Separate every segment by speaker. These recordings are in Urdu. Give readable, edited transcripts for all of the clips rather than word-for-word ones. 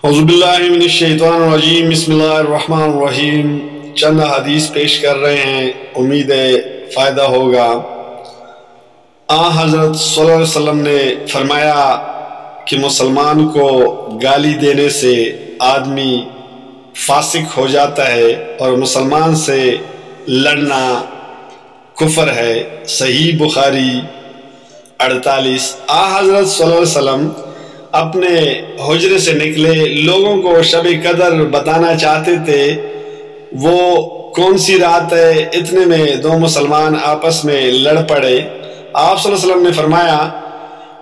Speaker 1: اعوذ باللہ من الشیطان الرجیم، بسم اللہ الرحمن الرحیم۔ چند حدیث پیش کر رہے ہیں، امید ہے فائدہ ہوگا۔ حضرت صلی اللہ علیہ وسلم نے فرمایا کہ مسلمان کو گالی دینے سے آدمی فاسق ہو جاتا ہے اور مسلمان سے لڑنا کفر ہے۔ صحیح بخاری 48۔ حضرت صلی اللہ علیہ وسلم اپنے حجرے سے نکلے، لوگوں کو شب قدر بتانا چاہتے تھے۔ وہ کون سی رات ہے، اتنے میں دو مسلمان آپس میں لڑ پڑے۔ آپ صلی اللہ علیہ وسلم نے فرمایا،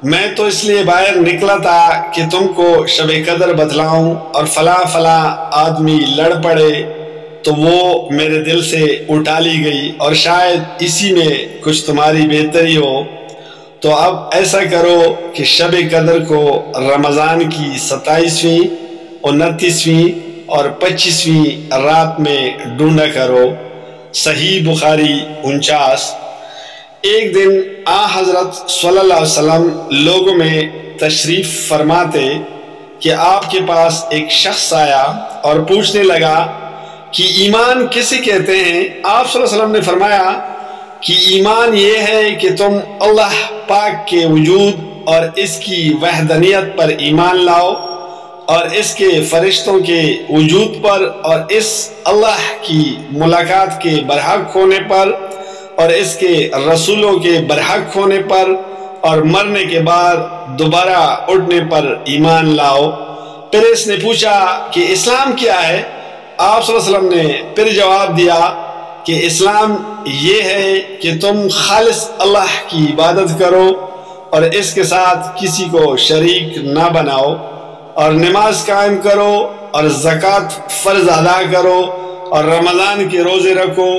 Speaker 1: میں تو اس لیے باہر نکلا تھا کہ تم کو شب قدر بتلاؤں، اور فلاں فلاں آدمی لڑ پڑے تو وہ میرے دل سے اٹھا لی گئی، اور شاید اسی میں کچھ تمہاری بہتری ہو۔ تو اب ایسا کرو کہ شب قدر کو رمضان کی 27ویں، 29ویں اور 25ویں رات میں ڈھونڈا کرو۔ صحیح بخاری 49۔ ایک دن حضرت صلی اللہ علیہ وسلم لوگوں میں تشریف فرماتے کہ آپ کے پاس ایک شخص آیا اور پوچھنے لگا کہ ایمان کسے کہتے ہیں؟ آپ صلی اللہ علیہ وسلم نے فرمایا کہ ایمان یہ ہے کہ تم اللہ پاک کے وجود اور اس کی وحدانیت پر ایمان لاؤ، اور اس کے فرشتوں کے وجود پر، اور اس اللہ کی ملاقات کے برحق ہونے پر، اور اس کے رسولوں کے برحق ہونے پر، اور مرنے کے بعد دوبارہ اٹھنے پر ایمان لاؤ۔ پھر اس نے پوچھا کہ اسلام کیا ہے؟ آپ صلی اللہ علیہ وسلم نے پھر جواب دیا کہ اسلام یہ ہے کہ تم خالص اللہ کی عبادت کرو اور اس کے ساتھ کسی کو شریک نہ بناؤ، اور نماز قائم کرو، اور زکوٰۃ فرض ادا کرو، اور رمضان کے روزے رکھو۔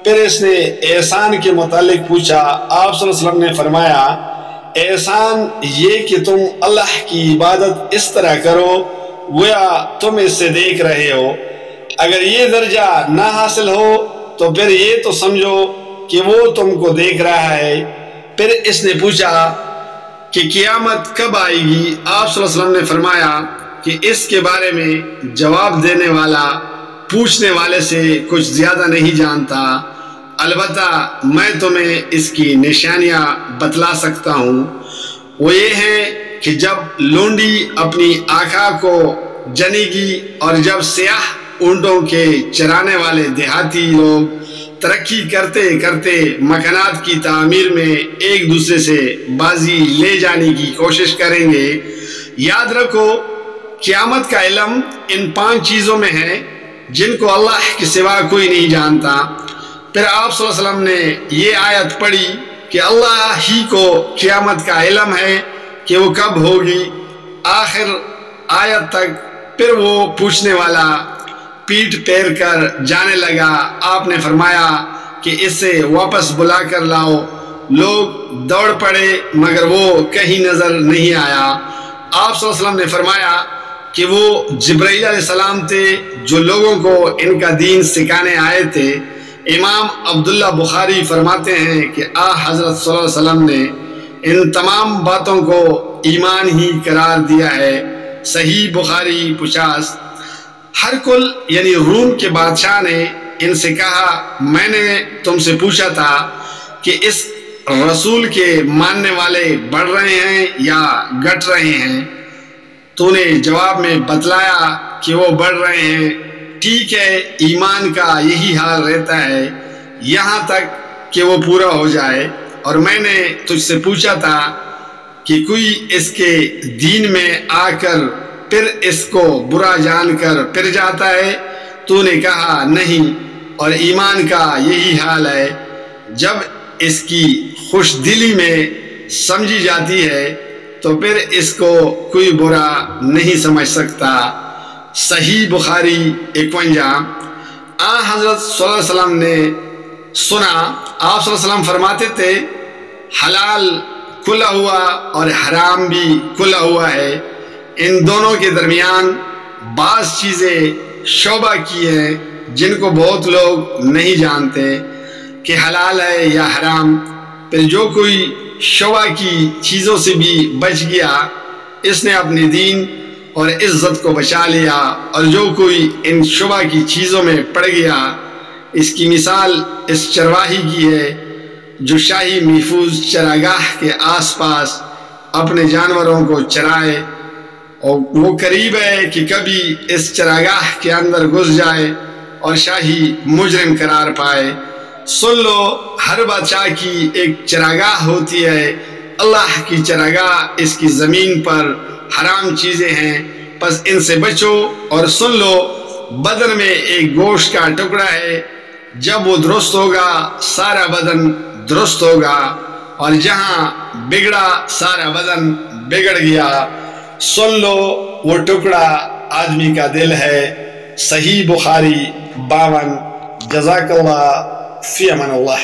Speaker 1: پھر اس نے احسان کے متعلق پوچھا۔ آپ صلی اللہ علیہ وسلم نے فرمایا، احسان یہ کہ تم اللہ کی عبادت اس طرح کرو گویا تم اس سے دیکھ رہے ہو۔ اگر یہ درجہ نہ حاصل ہو تو پھر یہ تو سمجھو کہ وہ تم کو دیکھ رہا ہے۔ پھر اس نے پوچھا کہ قیامت کب آئے گی؟ آپ صلی اللہ علیہ وسلم نے فرمایا کہ اس کے بارے میں جواب دینے والا پوچھنے والے سے کچھ زیادہ نہیں جانتا، البتہ میں تمہیں اس کی نشانیاں بتلا سکتا ہوں۔ وہ یہ ہے کہ جب لونڈی اپنی آقا کو جنے گی، اور جب سیاہ اونٹوں کے چرانے والے دیہاتی لوگ ترقی کرتے کرتے مکانات کی تعمیر میں ایک دوسرے سے بازی لے جانے کی کوشش کریں گے۔ یاد رکھو، قیامت کا علم ان 5 چیزوں میں ہے جن کو اللہ کے سوا کوئی نہیں جانتا۔ پھر آپ صلی اللہ علیہ وسلم نے یہ آیت پڑھی کہ اللہ ہی کو قیامت کا علم ہے کہ وہ کب ہوگی، آخر آیت تک۔ پھر وہ پوچھنے والا پیٹ پھیر کر جانے لگا۔ آپ نے فرمایا کہ اسے واپس بلا کر لاؤ۔ لوگ دوڑ پڑے مگر وہ کہیں نظر نہیں آیا۔ آپ صلی اللہ علیہ وسلم نے فرمایا کہ وہ جبرائیل علیہ السلام تھے جو لوگوں کو ان کا دین سکھانے آئے تھے۔ امام عبداللہ بخاری فرماتے ہیں کہ حضرت صلی اللہ علیہ وسلم نے ان تمام باتوں کو ایمان ہی قرار دیا ہے۔ صحیح بخاری 50۔ ہرکل یعنی روم کے بادشاہ نے ان سے کہا، میں نے تم سے پوچھا تھا کہ اس رسول کے ماننے والے بڑھ رہے ہیں یا گھٹ رہے ہیں؟ تو نے جواب میں بتلایا کہ وہ بڑھ رہے ہیں۔ ٹھیک ہے، ایمان کا یہی حال رہتا ہے یہاں تک کہ وہ پورا ہو جائے۔ اور میں نے تجھ سے پوچھا تھا کہ کوئی اس کے دین میں آ کر پھر اس کو برا جان کر پھر جاتا ہے؟ تو نے کہا نہیں، اور ایمان کا یہی حال ہے، جب اس کی خوش دلی میں سمجھی جاتی ہے تو پھر اس کو کوئی برا نہیں سمجھ سکتا۔ صحیح بخاری 51۔ حضرت صلی اللہ علیہ وسلم نے سنا، آپ صلی اللہ علیہ وسلم فرماتے تھے، حلال کھلا ہوا اور حرام بھی کھلا ہوا ہے، ان دونوں کے درمیان بعض چیزیں شعبہ کی ہیں جن کو بہت لوگ نہیں جانتے کہ حلال ہے یا حرام۔ پھر جو کوئی شعبہ کی چیزوں سے بھی بچ گیا، اس نے اپنے دین اور عزت کو بچا لیا، اور جو کوئی ان شبہ کی چیزوں میں پڑ گیا، اس کی مثال اس چرواہی کی ہے جو شاہی محفوظ چراگاہ کے آس پاس اپنے جانوروں کو چرائے، اور وہ قریب ہے کہ کبھی اس چراگاہ کے اندر گھس جائے اور شاہی مجرم قرار پائے۔ سن لو، ہر بادشاہ کی ایک چراگاہ ہوتی ہے، اللہ کی چراگاہ اس کی زمین پر حرام چیزیں ہیں، پس ان سے بچو۔ اور سن لو، بدن میں ایک گوشت کا ٹکڑا ہے، جب وہ درست ہوگا سارا بدن درست ہوگا، اور جہاں بگڑا سارا بدن بگڑ گیا۔ سن لو، وہ ٹکڑا آدمی کا دل ہے۔ صحیح بخاری 52۔ جزاک اللہ، فی امان اللہ۔